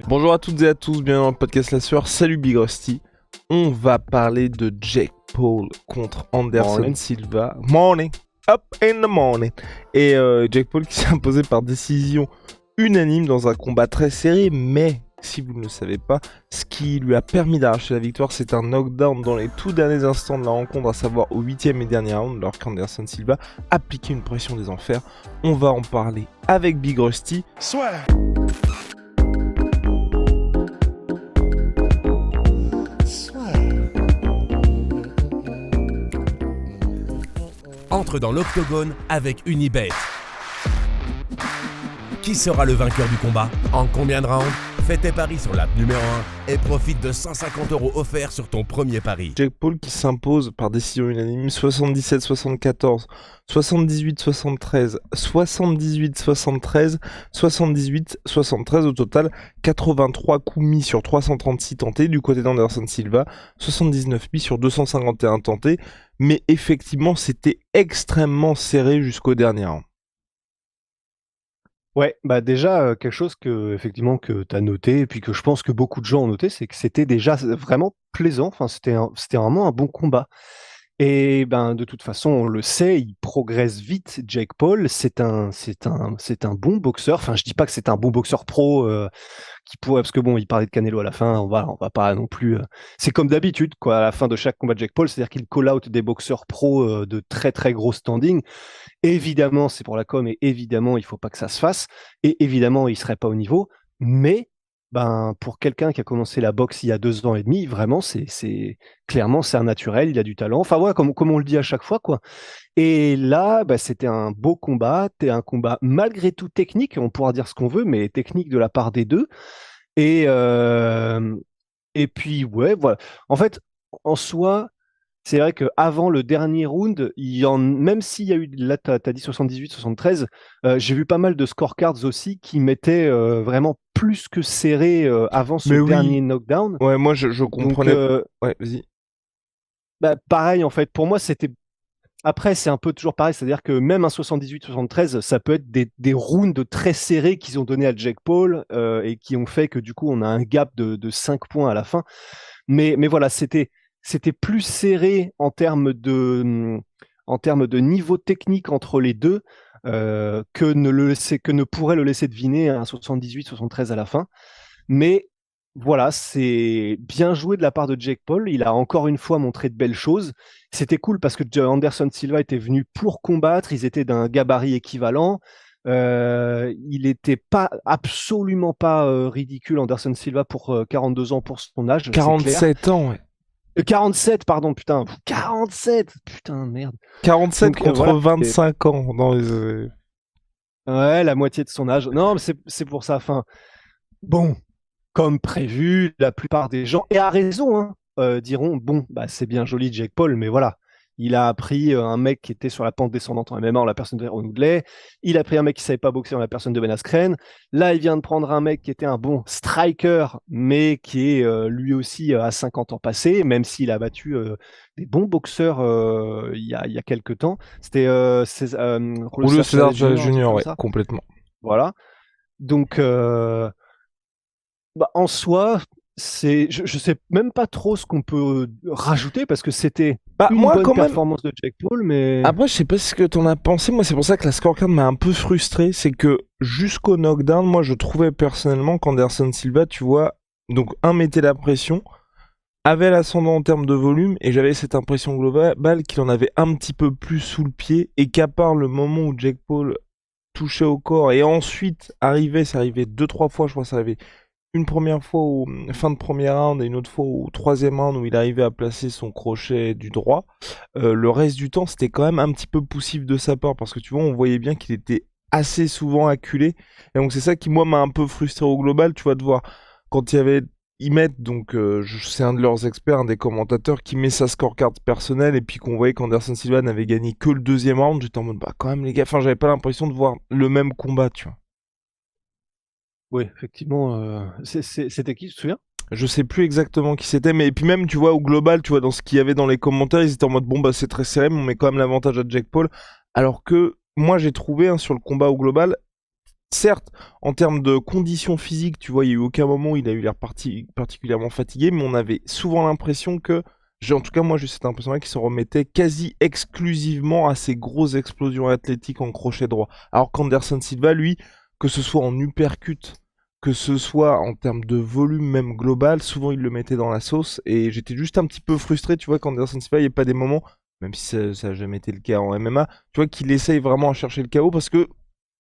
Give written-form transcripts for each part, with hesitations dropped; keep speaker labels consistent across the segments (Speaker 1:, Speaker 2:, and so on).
Speaker 1: Bonjour à toutes et à tous, bienvenue dans le podcast La Sueur. Salut Big Rusty. On va parler de Jake Paul contre Anderson Silva. Morning, up in the morning. Et Jake Paul qui s'est imposé par décision unanime dans un combat très serré, mais si vous ne le savez pas, ce qui lui a permis d'arracher la victoire, c'est un knockdown dans les tout derniers instants de la rencontre, à savoir au 8e et dernier round, alors qu'Anderson Silva appliquait une pression des enfers. On va en parler avec Big Rusty.
Speaker 2: Swear.
Speaker 3: Entre dans l'octogone avec Unibet. Qui sera le vainqueur du combat? En combien de rounds? Fais tes paris sur l'app numéro 1 et profite de 150 € offerts sur ton premier pari.
Speaker 1: Jake Paul qui s'impose par décision unanime 77-74, 78-73, 78-73, 78-73 au total 83 coups mis sur 336 tentés du côté d'Anderson Silva, 79 mis sur 251 tentés, mais effectivement c'était extrêmement serré jusqu'au dernier round.
Speaker 4: Ouais, bah déjà, quelque chose que tu as noté et puis que je pense que beaucoup de gens ont noté, c'est que c'était déjà vraiment plaisant. Enfin, c'était vraiment un bon combat et ben, de toute façon, on le sait, il progresse vite, Jake Paul. C'est un bon boxeur. Enfin, je dis pas que c'est un bon boxeur pro, qui pourrait, parce que bon, il parlait de Canelo à la fin, on va pas non plus, c'est comme d'habitude, quoi, à la fin de chaque combat de Jake Paul, c'est-à-dire qu'il call out des boxeurs pro, de très, très gros standing. Évidemment, c'est pour la com et évidemment, il faut pas que ça se fasse et évidemment, il serait pas au niveau, mais ben, pour quelqu'un qui a commencé la boxe il y a 2 ans et demi, vraiment, c'est clairement, c'est un naturel, il a du talent. Enfin, voilà, comme on le dit à chaque fois, quoi. Et là, bah, c'était un beau combat, c'était un combat malgré tout technique, on pourra dire ce qu'on veut, mais technique de la part des deux. Et, et puis, ouais, voilà. En fait, en soi, c'est vrai qu'avant le dernier round, même s'il y a eu, là, tu as dit 78-73, j'ai vu pas mal de scorecards aussi qui mettaient vraiment plus que serré avant ce dernier knockdown.
Speaker 1: Ouais, moi je comprenais.
Speaker 4: Donc,
Speaker 1: ouais, vas-y.
Speaker 4: bah, pareil, en fait, pour moi, c'était. Après, c'est un peu toujours pareil, c'est-à-dire que même un 78-73, ça peut être des rounds très serrés qu'ils ont donné à Jake Paul et qui ont fait que du coup, on a un gap de 5 points à la fin. Mais voilà, c'était plus serré en termes de niveau technique entre les deux que ne pourrait le laisser deviner un 78-73 à la fin. Mais voilà, c'est bien joué de la part de Jake Paul. Il a encore une fois montré de belles choses. C'était cool parce que Anderson Silva était venu pour combattre. Ils étaient d'un gabarit équivalent. Il n'était absolument pas ridicule, Anderson Silva, pour 42 ans pour son âge.
Speaker 1: 47 ans, ouais.
Speaker 4: 47, pardon, putain. 47, putain, merde.
Speaker 1: 47
Speaker 4: Donc,
Speaker 1: contre
Speaker 4: voilà,
Speaker 1: 25 ans dans les...
Speaker 4: Ouais, la moitié de son âge. Non, mais c'est pour ça. Enfin, bon, comme prévu, la plupart des gens, et à raison, hein, diront, bon, bah, c'est bien joli Jake Paul, mais voilà. Il a pris un mec qui était sur la pente descendante en MMA, en la personne de Ron Woodley. Il a pris un mec qui savait pas boxer, en la personne de Ben Askren. Là, il vient de prendre un mec qui était un bon striker, mais qui est lui aussi à 50 ans passés, même s'il a battu des bons boxeurs il y a quelques temps. C'était
Speaker 1: Julio César Junior, ouais,
Speaker 4: ça.
Speaker 1: complètement.
Speaker 4: Voilà. Donc, bah, en soi, je sais même pas trop ce qu'on peut rajouter parce que c'était une
Speaker 1: moi,
Speaker 4: bonne
Speaker 1: quand même...
Speaker 4: performance de Jake Paul, mais
Speaker 1: Après, je sais pas ce que t'en as pensé. Moi, c'est pour ça que la scorecard m'a un peu frustré. C'est que jusqu'au knockdown, moi, je trouvais personnellement qu'Anderson Silva, tu vois, donc mettait la pression, avait l'ascendant en termes de volume, et j'avais cette impression globale qu'il en avait un petit peu plus sous le pied, et qu'à part le moment où Jake Paul touchait au corps, et ensuite ça arrivait 2-3 fois, je crois que ça arrivait une première fois au fin de premier round et une autre fois au troisième round où il arrivait à placer son crochet du droit. Le reste du temps, c'était quand même un petit peu poussif de sa part parce que tu vois, on voyait bien qu'il était assez souvent acculé. Et donc c'est ça qui, moi, m'a un peu frustré au global, tu vois, de voir quand ils mettent, donc c'est un de leurs experts, un des commentateurs, qui met sa scorecard personnelle et puis qu'on voyait qu'Anderson Silva n'avait gagné que le deuxième round. J'étais en mode, bah quand même les gars, enfin j'avais pas l'impression de voir le même combat, tu vois.
Speaker 4: oui, effectivement, c'était qui, tu te souviens?
Speaker 1: Je sais plus exactement qui c'était, mais et puis même, tu vois, au global, tu vois, dans ce qu'il y avait dans les commentaires, ils étaient en mode, bon, bah, c'est très serré, mais on met quand même l'avantage à Jake Paul. Alors que, moi, j'ai trouvé, sur le combat au global, certes, en termes de conditions physiques, tu vois, il y a eu aucun moment où il a eu l'air particulièrement fatigué, mais on avait souvent l'impression que, en tout cas moi j'ai cette impression-là, qu'il se remettait quasi exclusivement à ses grosses explosions athlétiques en crochet droit. Alors qu'Anderson Silva, lui, que ce soit en uppercut, que ce soit en termes de volume même global, souvent il le mettait dans la sauce, et j'étais juste un petit peu frustré, tu vois, qu'Anderson Silva, il n'y ait pas des moments, même si ça n'a jamais été le cas en MMA, tu vois, qu'il essaye vraiment à chercher le chaos, parce que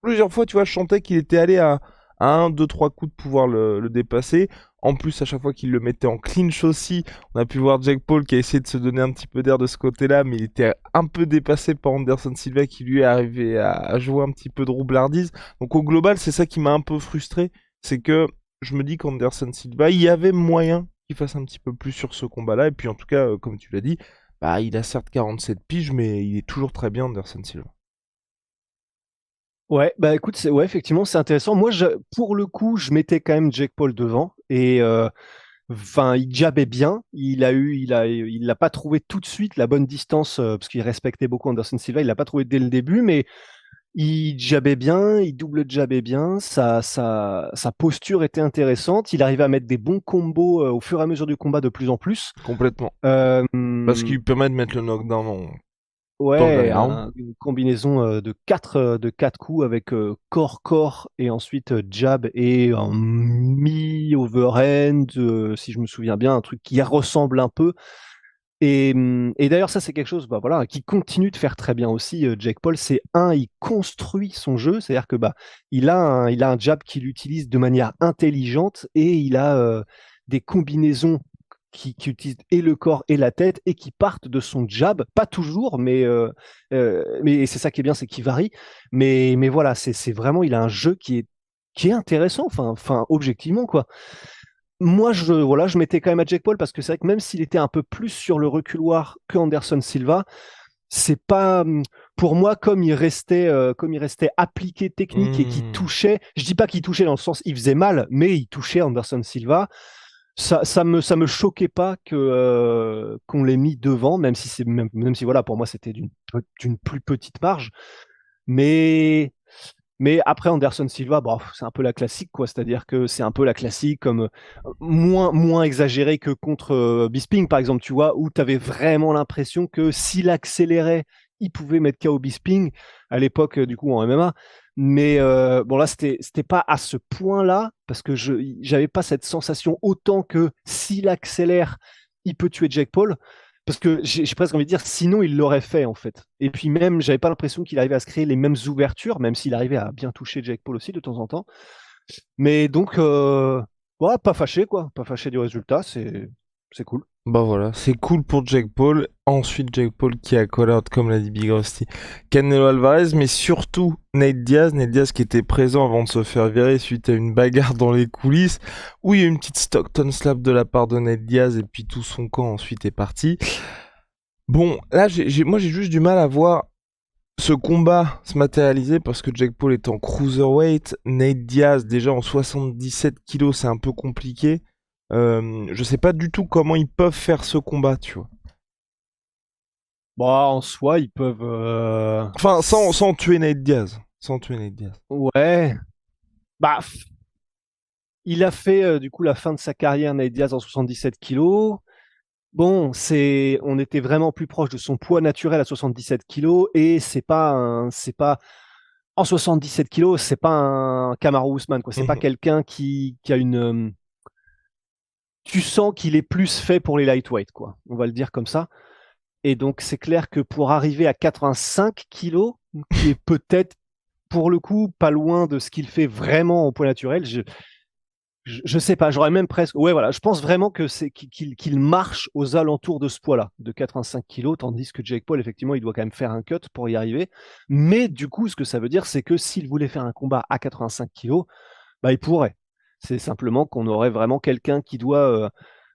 Speaker 1: plusieurs fois, tu vois, je sentais qu'il était allé à 1, 2, 3 coups de pouvoir le dépasser. En plus, à chaque fois qu'il le mettait en clinch aussi, on a pu voir Jake Paul qui a essayé de se donner un petit peu d'air de ce côté-là, mais il était un peu dépassé par Anderson Silva qui lui est arrivé à jouer un petit peu de roublardise. Donc au global, c'est ça qui m'a un peu frustré, c'est que je me dis qu'Anderson Silva, il y avait moyen qu'il fasse un petit peu plus sur ce combat-là. Et puis en tout cas, comme tu l'as dit, bah, il a certes 47 piges, mais il est toujours très bien, Anderson Silva.
Speaker 4: Ouais, bah écoute, ouais, effectivement, c'est intéressant. Moi, pour le coup, je mettais quand même Jake Paul devant et enfin, il jabait bien. Il l'a pas trouvé tout de suite la bonne distance parce qu'il respectait beaucoup Anderson Silva. Il l'a pas trouvé dès le début, mais il jabait bien, il double jabait bien. Sa posture était intéressante. Il arrivait à mettre des bons combos au fur et à mesure du combat de plus en plus.
Speaker 1: Complètement.
Speaker 4: Euh,
Speaker 1: Parce qu'il permet de mettre le knockdown dans le
Speaker 4: Ouais,
Speaker 1: dernier round.
Speaker 4: une combinaison de quatre coups avec corps et ensuite jab et un mi-overhand, si je me souviens bien, un truc qui ressemble un peu. Et d'ailleurs, ça, c'est quelque chose bah, voilà, qui continue de faire très bien aussi, Jake Paul. C'est il construit son jeu, c'est-à-dire que bah, il a un jab qu'il utilise de manière intelligente et il a des combinaisons qui utilisent et le corps et la tête et qui partent de son jab, pas toujours, mais c'est ça qui est bien, c'est qu'il varie. Mais voilà, c'est vraiment, il a un jeu qui est intéressant, enfin objectivement, quoi. Moi, voilà, je mettais quand même à Jake Paul parce que c'est vrai que même s'il était un peu plus sur le reculoir que Anderson Silva, c'est pas pour moi comme il restait appliqué technique et qui
Speaker 1: Hmm.
Speaker 4: touchait. Je dis pas qu'il touchait dans le sens il faisait mal, mais il touchait Anderson Silva. Ça me choquait pas que qu'on l'ait mis devant, même si voilà pour moi c'était d'une plus petite marge, mais mais après Anderson Silva, bon, c'est un peu la classique, quoi. C'est-à-dire que c'est un peu la classique, comme moins exagéré que contre Bisping, par exemple, tu vois, où tu avais vraiment l'impression que s'il accélérait, il pouvait mettre KO Bisping à l'époque, du coup, en MMA. Mais bon, là, c'était pas à ce point-là, parce que j'avais pas cette sensation autant que s'il accélère, il peut tuer Jake Paul. Parce que j'ai presque envie de dire, sinon il l'aurait fait en fait. Et puis même, j'avais pas l'impression qu'il arrivait à se créer les mêmes ouvertures, même s'il arrivait à bien toucher Jake Paul aussi de temps en temps. Mais donc, ouais, pas fâché quoi, pas fâché du résultat, c'est cool.
Speaker 1: Bah voilà, c'est cool pour Jake Paul. Ensuite, Jake Paul qui a call out, comme l'a dit Big Rusty, Canelo Alvarez, mais surtout Nate Diaz. Nate Diaz qui était présent avant de se faire virer suite à une bagarre dans les coulisses, où il y a eu une petite Stockton slap de la part de Nate Diaz, et puis tout son camp ensuite est parti. Bon, là, moi j'ai juste du mal à voir ce combat se matérialiser parce que Jake Paul est en cruiserweight, Nate Diaz déjà en 77 kilos, c'est un peu compliqué. Je sais pas du tout comment ils peuvent faire ce combat, tu vois.
Speaker 4: Bon, en soi, ils peuvent.
Speaker 1: Enfin, sans tuer Nate Diaz. Sans tuer Nate Diaz.
Speaker 4: Ouais. Bah, il a fait du coup la fin de sa carrière, Nate Diaz, en 77 kilos. Bon, on était vraiment plus proche de son poids naturel à 77 kilos et c'est pas, en 77 kilos, c'est pas un Kamaru Usman, quoi. C'est pas
Speaker 1: Mhm.
Speaker 4: quelqu'un qui a tu sens qu'il est plus fait pour les lightweight, quoi. On va le dire comme ça. Et donc, c'est clair que pour arriver à 85 kilos, qui est peut-être, pour le coup, pas loin de ce qu'il fait vraiment au poids naturel, je sais pas, j'aurais même presque. Ouais, voilà, je pense vraiment que c'est qu'il marche aux alentours de ce poids-là, de 85 kilos, tandis que Jake Paul, effectivement, il doit quand même faire un cut pour y arriver. Mais du coup, ce que ça veut dire, c'est que s'il voulait faire un combat à 85 kilos, bah, il pourrait. C'est simplement qu'on aurait vraiment quelqu'un qui doit,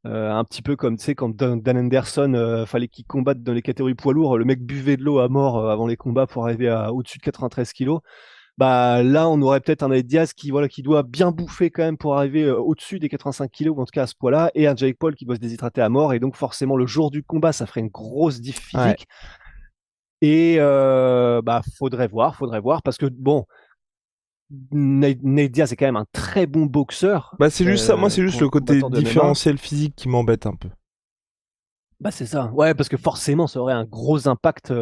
Speaker 4: un petit peu comme, tu sais, quand Dan Anderson, fallait qu'il combatte dans les catégories poids lourds, le mec buvait de l'eau à mort avant les combats pour arriver à au-dessus de 93 kilos. Bah là, on aurait peut-être un Nate Diaz qui doit bien bouffer quand même pour arriver au-dessus des 85 kilos, ou en tout cas à ce poids-là, et un Jake Paul qui doit se déshydrater à mort. Et donc forcément, le jour du combat, ça ferait une grosse diff
Speaker 1: Ouais.
Speaker 4: physique. Et bah faudrait voir, parce que bon, Nate Diaz est quand même un très bon boxeur.
Speaker 1: Bah, c'est juste ça. Moi, c'est juste le côté
Speaker 4: combattant de MMA.
Speaker 1: différentiel physique qui m'embête un peu.
Speaker 4: Bah, c'est ça. Ouais, parce que forcément, ça aurait un gros impact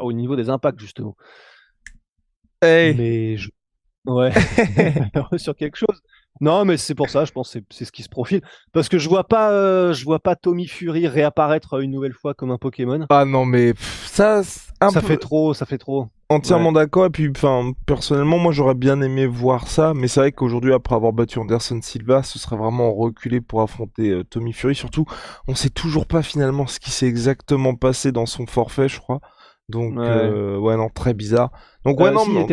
Speaker 4: au niveau des impacts, justement.
Speaker 1: Hey.
Speaker 4: Mais ouais, sur quelque chose. Non, mais c'est pour ça, je pense que c'est ce qui se profile. Parce que je vois pas Tommy Fury réapparaître une nouvelle fois comme un Pokémon.
Speaker 1: Ah non, mais ça,
Speaker 4: Ça fait trop.
Speaker 1: entièrement
Speaker 4: Ouais.
Speaker 1: d'accord. Et puis, enfin, personnellement, moi, j'aurais bien aimé voir ça. Mais c'est vrai qu'aujourd'hui, après avoir battu Anderson Silva, ce serait vraiment reculé pour affronter Tommy Fury. Surtout, on sait toujours pas finalement ce qui s'est exactement passé dans son forfait, je crois. Donc,
Speaker 4: Ouais.
Speaker 1: ouais, non, très bizarre. Donc, ouais, non,
Speaker 4: Si, il
Speaker 1: mais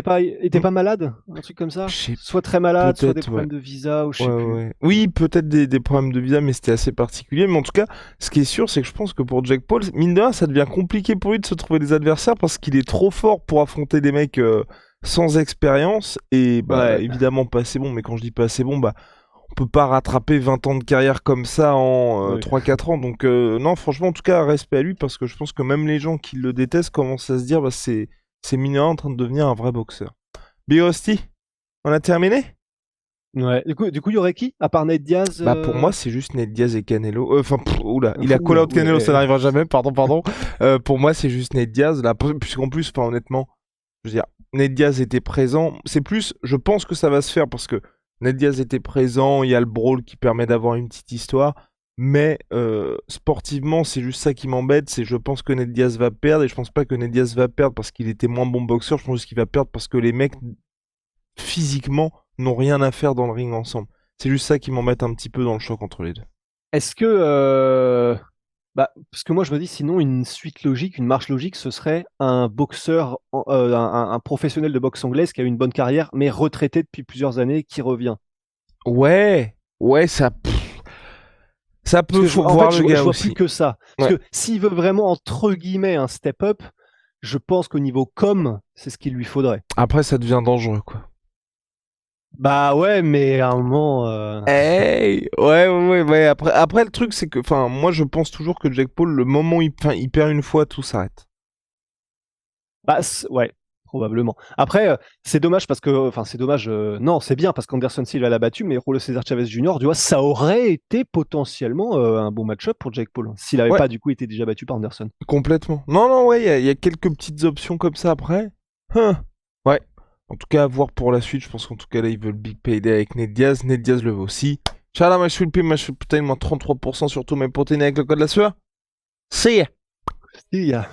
Speaker 4: était pas malade, un truc comme ça.
Speaker 1: je sais
Speaker 4: Soit très malade, soit des
Speaker 1: peut-être, ouais.
Speaker 4: problèmes de visa, ou je
Speaker 1: Ouais,
Speaker 4: sais plus.
Speaker 1: ouais. Oui, peut-être des problèmes de visa, mais c'était assez particulier. Mais en tout cas, ce qui est sûr, c'est que je pense que pour Jake Paul, mine de rien, ça devient compliqué pour lui de se trouver des adversaires parce qu'il est trop fort pour affronter des mecs sans expérience. Et bah,
Speaker 4: Ouais.
Speaker 1: évidemment, pas assez bon. Mais quand je dis pas assez bon, bah, on peut pas rattraper 20 ans de carrière comme ça en
Speaker 4: Oui.
Speaker 1: 3-4 ans. Donc, non, franchement, en tout cas, respect à lui parce que je pense que même les gens qui le détestent commencent à se dire, bah, c'est mine de rien en train de devenir un vrai boxeur. Big Rusty, on a terminé?
Speaker 4: Ouais. Du coup, il y aurait qui à part Nate Diaz
Speaker 1: Bah pour moi c'est juste Nate Diaz et Canelo. Enfin oula, il a call
Speaker 4: Oula,
Speaker 1: out Canelo, ça
Speaker 4: oula.
Speaker 1: n'arrivera jamais. Pardon. Pour moi c'est juste Nate Diaz. Là, puisqu'en plus, enfin honnêtement, je veux dire, Nate Diaz était présent. C'est plus, je pense que ça va se faire parce que Nate Diaz était présent. Il y a le brawl qui permet d'avoir une petite histoire. Mais sportivement, c'est juste ça qui m'embête. C'est je pense que Nate Diaz va perdre et je pense pas que Nate Diaz va perdre parce qu'il était moins bon boxeur. Je pense juste qu'il va perdre parce que les mecs physiquement n'ont rien à faire dans le ring ensemble. C'est juste ça qui m'embête un petit peu dans le choc entre les deux.
Speaker 4: Est-ce que parce que moi je me dis sinon une suite logique, une marche logique, ce serait un boxeur, un professionnel de boxe anglaise qui a eu une bonne carrière mais retraité depuis plusieurs années qui revient.
Speaker 1: Ouais, ça, ça
Speaker 4: Parce
Speaker 1: peut
Speaker 4: que
Speaker 1: faut
Speaker 4: en
Speaker 1: voir
Speaker 4: fait,
Speaker 1: le
Speaker 4: je
Speaker 1: gars
Speaker 4: vois plus
Speaker 1: aussi.
Speaker 4: que ça. Parce
Speaker 1: Ouais,
Speaker 4: que s'il veut vraiment entre guillemets un step-up, je pense qu'au niveau com, c'est ce qu'il lui faudrait.
Speaker 1: après ça devient dangereux quoi.
Speaker 4: Bah ouais, mais à un moment,
Speaker 1: Hey, ouais. Après le truc c'est que, enfin, moi je pense toujours que Jack Paul, le moment où il perd une fois, tout s'arrête.
Speaker 4: ouais, probablement. Après, c'est dommage parce que, enfin, c'est dommage. Non, c'est bien parce qu'Anderson Silva l'a battu, mais Julio César Chavez Jr., tu vois, ça aurait été potentiellement un bon match-up pour Jake Paul, hein, s'il n'avait
Speaker 1: Ouais,
Speaker 4: pas du coup été déjà battu par Anderson.
Speaker 1: complètement. Non, ouais, il y a quelques petites options comme ça après. Hein. Ouais. En tout cas, à voir pour la suite. Je pense qu'en tout cas là, ils veulent big payday avec Nate Diaz. Nate Diaz le veut aussi. Ciao, ma sweet pea, ma sweet protein, moins 33% sur tous mes protéines avec le code de la sueur. See ya.
Speaker 4: Il y a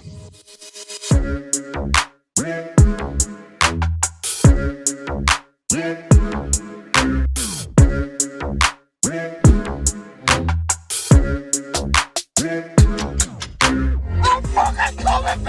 Speaker 2: Fucking come and